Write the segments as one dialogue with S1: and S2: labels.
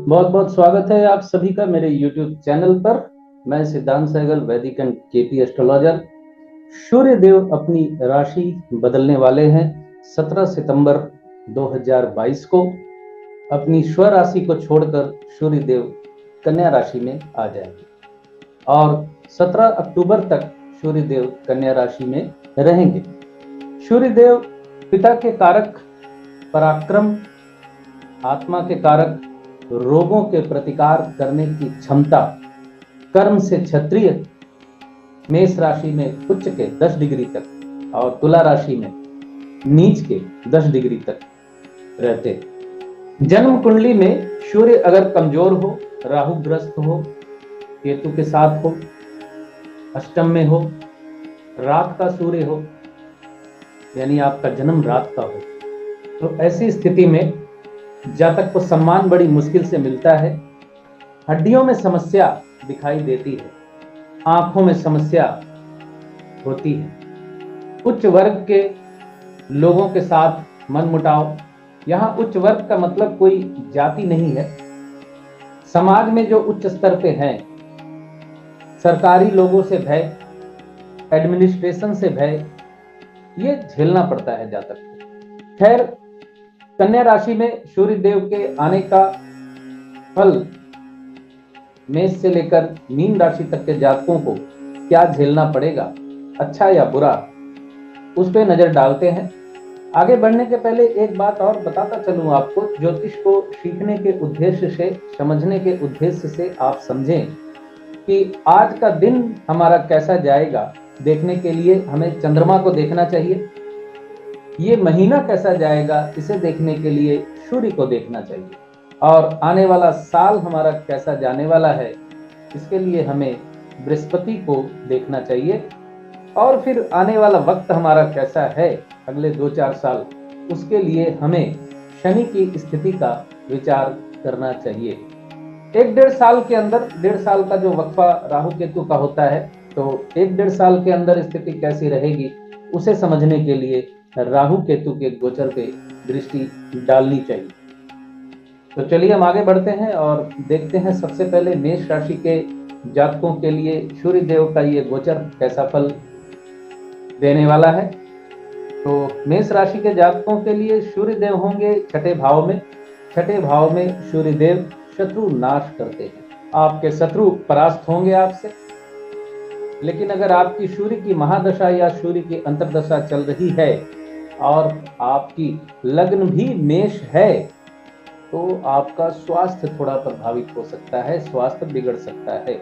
S1: बहुत बहुत स्वागत है आप सभी का मेरे YouTube चैनल पर। मैं सिद्धांत सहगल, वैदिक एंड केपी एस्ट्रोलॉजर। सूर्य देव अपनी राशि बदलने वाले हैं 17 सितंबर 2022 को। अपनी स्व राशि को छोड़कर सूर्य देव कन्या राशि में आ जाएंगे और 17 अक्टूबर तक सूर्य देव कन्या राशि में रहेंगे। सूर्य देव पिता के कारक, पराक्रम, आत्मा के कारक, रोगों के प्रतिकार करने की क्षमता, कर्म से क्षत्रिय, मेष राशि में उच्च के 10 डिग्री तक और तुला राशि में नीच के 10 डिग्री तक रहते। जन्म कुंडली में सूर्य अगर कमजोर हो, राहु ग्रस्त हो, केतु के साथ हो, अष्टम में हो, रात का सूर्य हो, यानी आपका जन्म रात का हो, तो ऐसी स्थिति में जातक को सम्मान बड़ी मुश्किल से मिलता है। हड्डियों में समस्या दिखाई देती है, आंखों में समस्या होती है। उच्च वर्ग के लोगों के साथ मनमुटाव। यहां उच्च वर्ग का मतलब कोई जाति नहीं है। समाज में जो उच्च स्तर पे हैं, सरकारी लोगों से भय, एडमिनिस्ट्रेशन से भय, ये झेलना पड़ता है जातक को। खैर, कन्या राशि में सूर्य देव के आने का फल मेष से लेकर मीन राशि तक के जातकों को क्या झेलना पड़ेगा, अच्छा या बुरा, उस पर नजर डालते हैं। आगे बढ़ने के पहले एक बात और बताता चलूं आपको। ज्योतिष को सीखने के उद्देश्य से, समझने के उद्देश्य से आप समझें कि आज का दिन हमारा कैसा जाएगा, देखने के लिए हमें चंद्रमा को देखना चाहिए। ये महीना कैसा जाएगा, इसे देखने के लिए सूर्य को देखना चाहिए। और आने वाला साल हमारा कैसा जाने वाला है, इसके लिए हमें बृहस्पति को देखना चाहिए। और फिर आने वाला वक्त हमारा कैसा है अगले 2-4 साल, उसके लिए हमें शनि की स्थिति का विचार करना चाहिए। 1-1.5 साल के अंदर, 1.5 साल का जो वक्फा राहु केतु का होता है, तो 1-1.5 साल के अंदर स्थिति कैसी रहेगी, उसे समझने के लिए राहु केतु के गोचर पे दृष्टि डालनी चाहिए। तो चलिए हम आगे बढ़ते हैं और देखते हैं सबसे पहले मेष राशि के जातकों के लिए सूर्य देव का ये गोचर कैसा फल देने वाला है। तो मेष राशि के जातकों के लिए सूर्य देव होंगे छठे भाव में। छठे भाव में सूर्य देव शत्रु नाश करते हैं। आपके शत्रु परास्त होंगे आपसे। लेकिन अगर आपकी सूर्य की महादशा या सूर्य की अंतर्दशा चल रही है और आपकी लग्न भी मेष है, तो आपका स्वास्थ्य थोड़ा प्रभावित हो सकता है, स्वास्थ्य बिगड़ सकता है।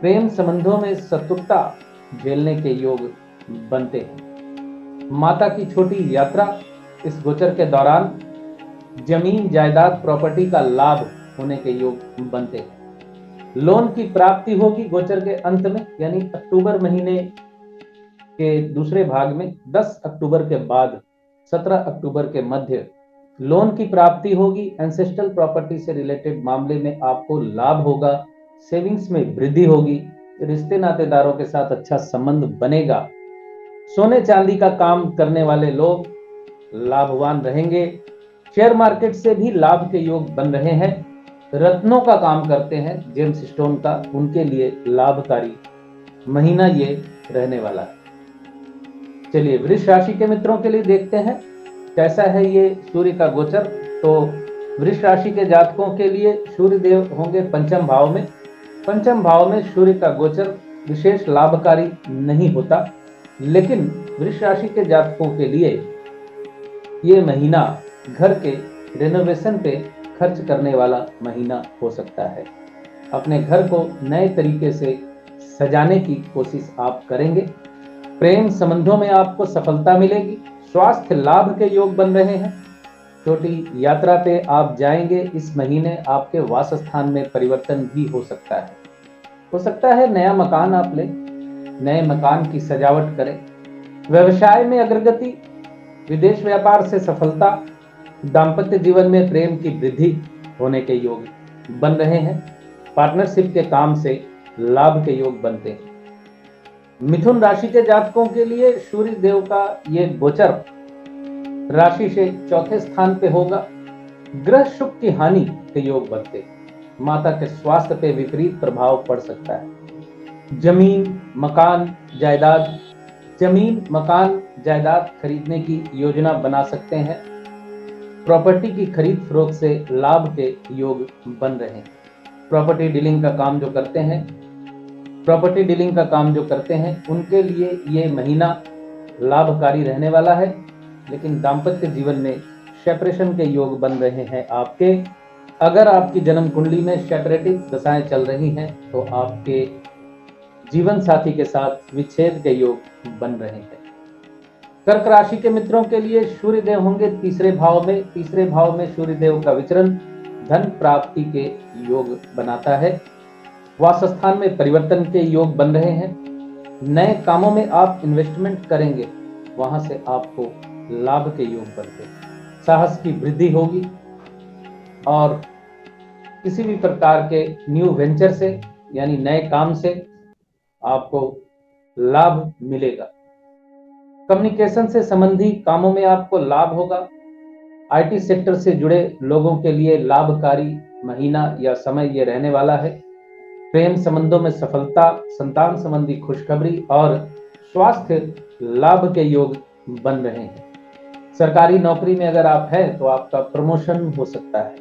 S1: प्रेम संबंधों में शत्रुता झेलने के योग बनते हैं। माता की छोटी यात्रा इस गोचर के दौरान, जमीन जायदाद प्रॉपर्टी का लाभ होने के योग बनते हैं। लोन की प्राप्ति होगी गोचर के अंत में, यानी अक्टूबर महीने के दूसरे भाग में 10 अक्टूबर के बाद 17 अक्टूबर के मध्य लोन की प्राप्ति होगी। एंसेस्ट्रल प्रॉपर्टी से रिलेटेड मामले में आपको लाभ होगा। सेविंग्स में वृद्धि होगी। रिश्ते नातेदारों के साथ अच्छा संबंध बनेगा। सोने चांदी का काम करने वाले लोग लाभवान रहेंगे। शेयर मार्केट से भी लाभ के योग बन रहे हैं। रत्नों का काम करते हैं, जेम्स स्टोन का, उनके लिए लाभकारी महीना ये रहने वाला है। चलिए वृष राशि के मित्रों के लिए देखते हैं कैसा है ये सूर्य का गोचर। तो वृष राशि के जातकों के लिए सूर्य देव होंगे पंचम भाव में। पंचम भाव में सूर्य का गोचर विशेष लाभकारी नहीं होता, लेकिन वृष राशि के जातकों के लिए ये महीना घर के रेनोवेशन पे खर्च करने वाला महीना हो सकता है। अपने घर को नए तरीके से सजाने की कोशिश आप करेंगे। प्रेम संबंधों में आपको सफलता मिलेगी। स्वास्थ्य लाभ के योग बन रहे हैं। छोटी यात्रा पे आप जाएंगे। इस महीने आपके वास स्थान में परिवर्तन भी हो सकता है। हो सकता है नया मकान आप लें, नए मकान की सजावट करें। व्यवसाय में अग्रगति, विदेश व्यापार से सफलता, दाम्पत्य जीवन में प्रेम की वृद्धि होने के योग बन रहे हैं। पार्टनरशिप के काम से लाभ के योग बनते हैं। मिथुन राशि के जातकों के लिए सूर्य देव का ये गोचर राशि से चौथे स्थान पे होगा। ग्रह शुभ की हानि के योग बनते हैं। माता के स्वास्थ्य पे विपरीत प्रभाव पड़ सकता है। जमीन मकान जायदाद खरीदने की योजना बना सकते हैं। प्रॉपर्टी की खरीद फरोख्त से लाभ के योग बन रहे हैं। प्रॉपर्टी डीलिंग का काम जो करते हैं उनके लिए ये महीना लाभकारी रहने वाला है, लेकिन दाम्पत्य जीवन में सेपरेशन के योग बन रहे हैं आपके। अगर आपकी जन्म कुंडली में सेपरेटिव दशाएं चल रही हैं तो आपके जीवन साथी के साथ विच्छेद के योग बन रहे हैं। कर्क राशि के मित्रों के लिए सूर्य देव होंगे तीसरे भाव में सूर्य देव का विचरण धन प्राप्ति के योग बनाता है। वासस्थान में परिवर्तन के योग बन रहे हैं। नए कामों में आप इन्वेस्टमेंट करेंगे, वहां से आपको लाभ के योग बनते हैं। साहस की वृद्धि होगी और किसी भी प्रकार के न्यू वेंचर से यानी नए काम से आपको लाभ मिलेगा। कम्युनिकेशन से संबंधी कामों में आपको लाभ होगा। आईटी सेक्टर से जुड़े लोगों के लिए लाभकारी महीना या समय ये रहने वाला है। प्रेम संबंधों में सफलता, संतान संबंधी खुशखबरी और स्वास्थ्य लाभ के योग बन रहे हैं। सरकारी नौकरी में अगर आप हैं तो आपका प्रमोशन हो सकता है।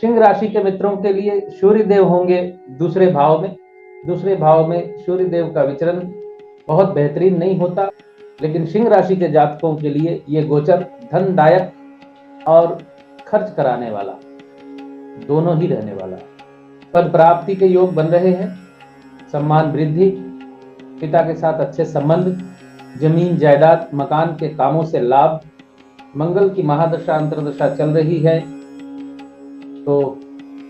S1: सिंह राशि के मित्रों के लिए सूर्य देव होंगे दूसरे भाव में सूर्य देव का विचरण बहुत बेहतरीन नहीं होता, लेकिन सिंह राशि के जातकों के लिए ये गोचर धनदायक और खर्च कराने वाला दोनों ही रहने वाला है। पद प्राप्ति के योग बन रहे हैं। सम्मान वृद्धि, पिता के साथ अच्छे संबंध, जमीन जायदाद मकान के कामों से लाभ, मंगल की महादशा अंतरदशा चल रही है तो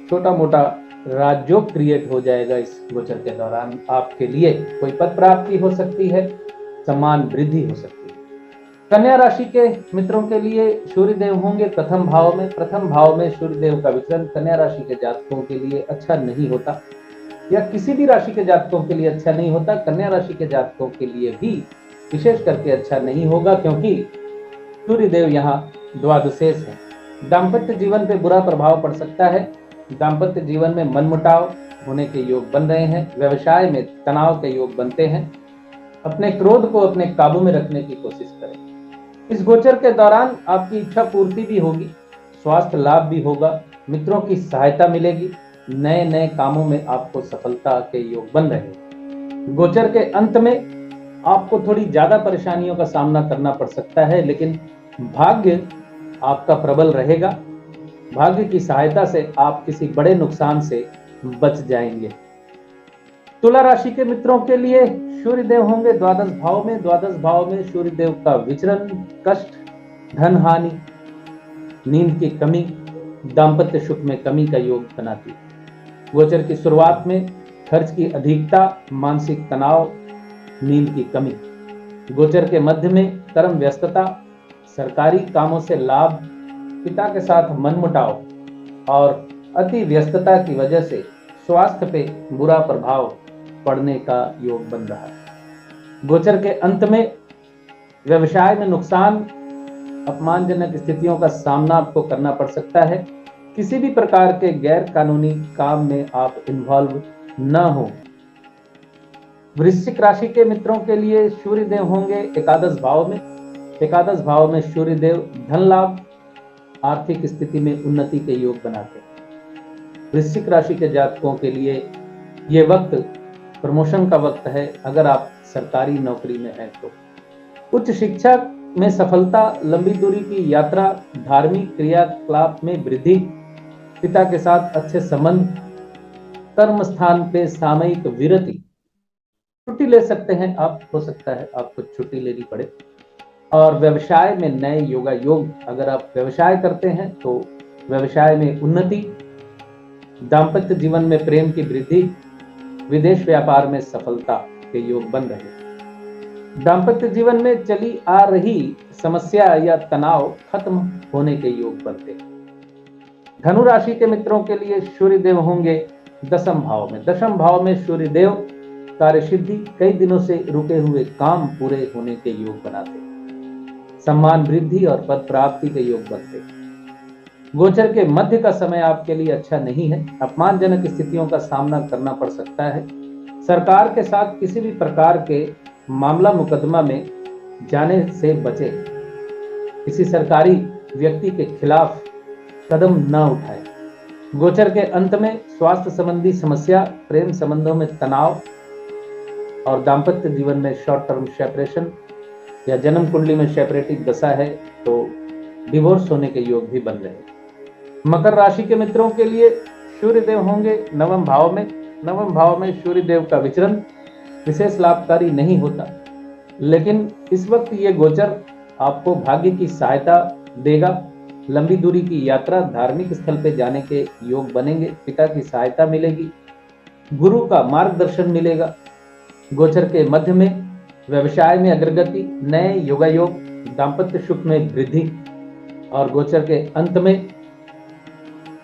S1: छोटा मोटा राजयोग क्रिएट हो जाएगा। इस गोचर के दौरान आपके लिए कोई पद प्राप्ति हो सकती है, सम्मान वृद्धि हो सकती है। कन्या राशि के मित्रों के लिए सूर्य देव होंगे प्रथम भाव में सूर्य देव का विचरण कन्या राशि के जातकों के लिए अच्छा नहीं होता, या किसी भी राशि के जातकों के लिए अच्छा नहीं होता। कन्या राशि के जातकों के लिए भी विशेष करके अच्छा नहीं होगा, क्योंकि सूर्य देव यहाँ द्वादशेष है। दाम्पत्य जीवन पे बुरा प्रभाव पड़ सकता है। दाम्पत्य जीवन में मनमुटाव होने के योग बन रहे हैं। व्यवसाय में तनाव के योग बनते हैं। अपने क्रोध को अपने काबू में रखने की कोशिश करें। इस गोचर के दौरान आपकी इच्छा पूर्ति भी होगी, स्वास्थ्य लाभ भी होगा, मित्रों की सहायता मिलेगी, नए कामों में आपको सफलता के योग बन रहे हैं। गोचर के अंत में आपको थोड़ी ज्यादा परेशानियों का सामना करना पड़ सकता है, लेकिन भाग्य आपका प्रबल रहेगा। भाग्य की सहायता से आप किसी बड़े नुकसान से बच जाएंगे। तुला राशि के मित्रों के लिए सूर्य देव होंगे द्वादश भाव में सूर्य देव का विचरण कष्ट, धन हानि, नींद की कमी, दाम्पत्य सुख में कमी का योग बनाती है। गोचर की शुरुआत में खर्च की अधिकता, मानसिक तनाव, नींद की कमी। गोचर के मध्य में कर्म व्यस्तता, सरकारी कामों से लाभ, पिता के साथ मनमुटाव और अति व्यस्तता की वजह से स्वास्थ्य पे बुरा प्रभाव पड़ने का योग बन रहा है। गोचर के अंत में व्यवसाय में नुकसान, अपमानजनक स्थितियों का सामना आपको करना पड़ सकता है। किसी भी प्रकार के गैर कानूनी काम में आप इन्वॉल्व न हो। वृश्चिक राशि के मित्रों के लिए सूर्य देव होंगे एकादश भाव में सूर्य देव धन लाभ, आर्थिक स्थिति में उन्नति के योग बनाते हैं। वृश्चिक राशि के जातकों के लिए ये वक्त प्रमोशन का वक्त है। अगर आप सरकारी नौकरी में हैं तो उच्च शिक्षा में सफलता, लंबी दूरी की यात्रा, धार्मिक क्रियाकलाप में वृद्धि, पिता के साथ अच्छे संबंध, कर्म स्थान पे सामयिक विरति, छुट्टी ले सकते हैं आप, हो सकता है आपको छुट्टी लेनी पड़े। और व्यवसाय में नए योग, अगर आप व्यवसाय करते हैं तो व्यवसाय में उन्नति, दाम्पत्य जीवन में प्रेम की वृद्धि, विदेश व्यापार में सफलता के योग बन रहे हैं। दाम्पत्य जीवन में चली आ रही समस्या या तनाव खत्म होने के योग बनते हैं। धनु राशि के मित्रों के लिए सूर्य देव होंगे दशम भाव में सूर्य देव कार्य सिद्धि, कई दिनों से रुके हुए काम पूरे होने के योग बनाते हैं। सम्मान वृद्धि और पद प्राप्ति के योग बनते हैं। गोचर के मध्य का समय आपके लिए अच्छा नहीं है। अपमानजनक स्थितियों का सामना करना पड़ सकता है। सरकार के साथ किसी भी प्रकार के मामला मुकदमा में जाने से बचे। किसी सरकारी व्यक्ति के खिलाफ कदम न उठाए। गोचर के अंत में स्वास्थ्य संबंधी समस्या, प्रेम संबंधों में तनाव और दाम्पत्य जीवन में शॉर्ट टर्म सेपरेशन या जन्म कुंडली में सेपरेटिव दशा है तो डिवोर्स होने के योग भी बन रहे हैं। मकर राशि के मित्रों के लिए सूर्य देव होंगे नवम भाव में। नवम भाव में सूर्य देव का विचरण विशेष लाभकारी नहीं होता, लेकिन इस वक्त ये गोचर आपको भाग्य की सहायता देगा। लंबी दूरी की यात्रा, धार्मिक स्थल पे जाने के योग बनेंगे। पिता की सहायता मिलेगी, गुरु का मार्गदर्शन मिलेगा। गोचर के मध्य में व्यवसाय में अग्रगति, नए योगायोग, दाम्पत्य सुख में वृद्धि और गोचर के अंत में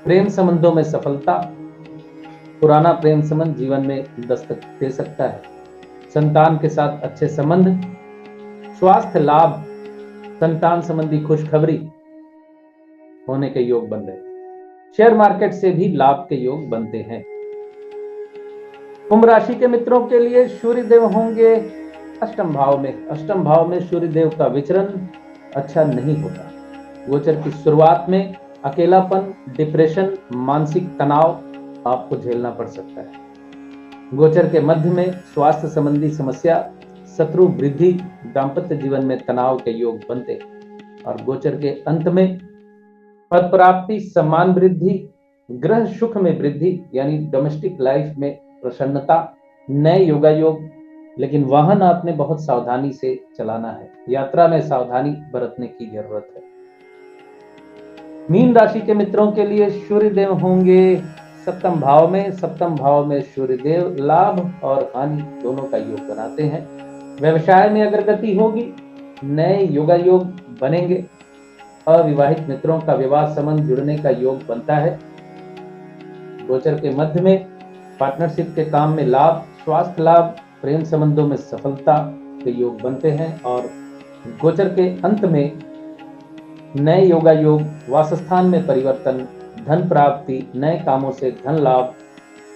S1: प्रेम संबंधों में सफलता। पुराना प्रेम संबंध जीवन में दस्तक दे सकता है। संतान के साथ अच्छे संबंध, स्वास्थ्य लाभ, संतान संबंधी खुशखबरी होने के योग बन रहे। शेयर मार्केट से भी लाभ के योग बनते हैं। कुंभ राशि के मित्रों के लिए सूर्य देव होंगे अष्टम भाव में। अष्टम भाव में सूर्य देव का विचरण अच्छा नहीं होता। गोचर की शुरुआत में अकेलापन, डिप्रेशन, मानसिक तनाव आपको झेलना पड़ सकता है। गोचर के मध्य में स्वास्थ्य संबंधी समस्या, शत्रु वृद्धि, दाम्पत्य जीवन में तनाव के योग बनते और गोचर के अंत में पद प्राप्ति, सम्मान वृद्धि, गृह सुख में वृद्धि यानी डोमेस्टिक लाइफ में प्रसन्नता, नए योगायोग। लेकिन वाहन आपने बहुत सावधानी से चलाना है। यात्रा में सावधानी बरतने की जरूरत है। मीन राशि के मित्रों के लिए सूर्य देव होंगे सप्तम भाव में। सप्तम भाव में सूर्य देव लाभ और हानि दोनों का योग बनाते हैं। व्यवसाय में अग्रगति होगी, नए योगायोग बनेंगे। अविवाहित मित्रों का विवाह संबंध जुड़ने का योग बनता है। गोचर के मध्य में पार्टनरशिप के काम में लाभ, स्वास्थ्य लाभ, प्रेम संबंधों में सफलता के योग बनते हैं और गोचर के अंत में नए योगा योग, वासस्थान में परिवर्तन, धन प्राप्ति, नए कामों से धन लाभ,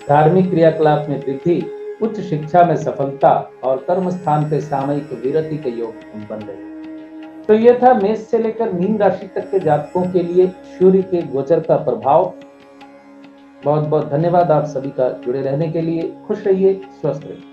S1: धार्मिक क्रियाकलाप में वृद्धि, उच्च शिक्षा में सफलता और कर्म स्थान पे सामयिक विरति के योग बन रहे हैं। तो यह था मेष से लेकर मीन राशि तक के जातकों के लिए सूर्य के गोचर का प्रभाव। बहुत बहुत धन्यवाद आप सभी का जुड़े रहने के लिए। खुश रहिए, स्वस्थ रहिए।